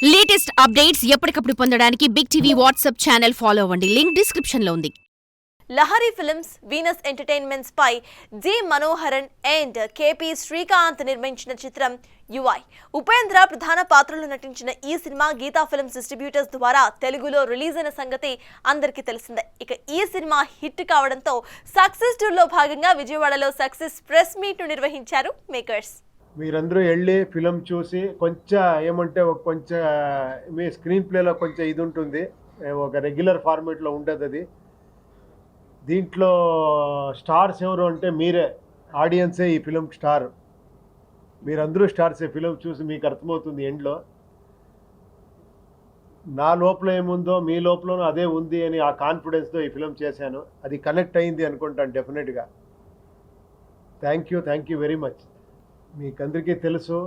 Latest updates ఎప్పటికప్పుడు పొందడానికి big TV WhatsApp channel follow అవ్వండి. లింక్ డిస్క్రిప్షన్ లో ఉంది. లహరి ఫిల్మ్స్, వీనస్ ఎంటర్టైన్మెంట్స్ పై G Manoharan and KP Srikanth నిర్మించిన చిత్రం యుఐ. ఉపేంద్ర ప్రధాన పాత్రలో నటించిన ఈ సినిమా గీతా ఫిల్మ్స్ డిస్ట్రిబ్యూటర్స్ ద్వారా తెలుగులో రిలీజ్ అయిన సంగతి అందరికీ తెలిసిందే. ఇక ఈ సినిమా హిట్ కావడంతో సక్సెస్ టూర్ లో భాగంగా విజయవాడలో సక్సెస్ ప్రెస్ మీట్ ను నిర్వహించారు మేకర్స్. మీరందరూ వెళ్ళి ఫిలం చూసి కొంచెం ఏమంటే కొంచెం మీ స్క్రీన్ ప్లేలో కొంచెం ఇది ఉంటుంది, ఒక రెగ్యులర్ ఫార్మేట్లో ఉండదు. అది దీంట్లో స్టార్స్ ఎవరు అంటే మీరే, ఆడియన్సే ఈ ఫిలం స్టార్. మీరందరూ స్టార్సే. ఫిలం చూసి మీకు అర్థమవుతుంది ఎండ్లో. నా లోపల ఏముందో మీ లోపల అదే ఉంది అని ఆ కాన్ఫిడెన్స్తో ఈ ఫిలం చేశాను. అది కనెక్ట్ అయింది అనుకుంటాను డెఫినెట్గా. Thank you very much. మీకందరికీ తెలుసు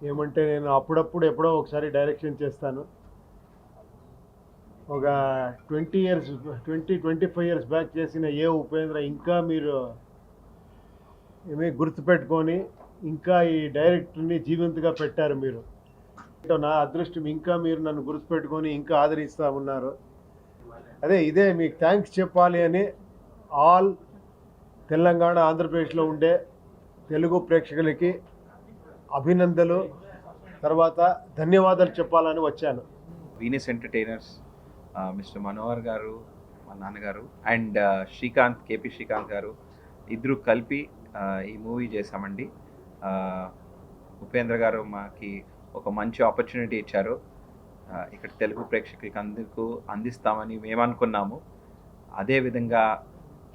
ఏమంటే నేను అప్పుడప్పుడు ఎప్పుడో ఒకసారి డైరెక్షన్ చేస్తాను. ఒక 25 ఇయర్స్ బ్యాక్ చేసిన ఏ ఉపేంద్ర ఇంకా మీరు గుర్తుపెట్టుకొని ఇంకా ఈ డైరెక్టర్ని జీవంతగా పెట్టారు మీరు. నా అదృష్టం ఇంకా మీరు నన్ను గుర్తుపెట్టుకొని ఇంకా ఆదరిస్తూ ఉన్నారు. ఇదే మీకు థ్యాంక్స్ చెప్పాలి అని ఆల్ తెలంగాణ, ఆంధ్రప్రదేశ్లో ఉండే తెలుగు ప్రేక్షకులకి అభినందనలు, తర్వాత ధన్యవాదాలు చెప్పాలని వచ్చాను. వీనస్ ఎంటర్టైనర్స్, మిస్టర్ మనోహర్ గారు, మా నాన్నగారు, అండ్ కేపీ శ్రీకాంత్ గారు ఇద్దరు కలిపి ఈ మూవీ చేశామండి. ఉపేంద్ర గారు మాకి ఒక మంచి ఆపర్చునిటీ ఇచ్చారు. ఇక్కడ తెలుగు ప్రేక్షకులకి అందరికీ అందిస్తామని మేము అనుకున్నాము. అదేవిధంగా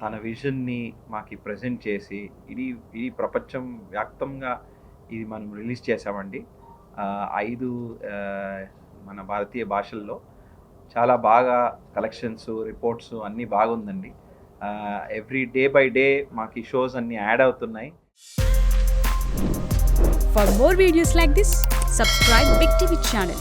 తన విజన్ని మాకు ప్రజెంట్ చేసి ఇది ప్రపంచం వ్యాప్తంగా ఇది మనం రిలీజ్ చేసామండి. 5 మన భారతీయ భాషల్లో చాలా బాగా కలెక్షన్స్, రిపోర్ట్స్ అన్నీ బాగుందండి. ఎవ్రీ డే బై డే మాకు ఈ షోస్ అన్నీ యాడ్ అవుతున్నాయి. For more videos like this, subscribe Big TV channel.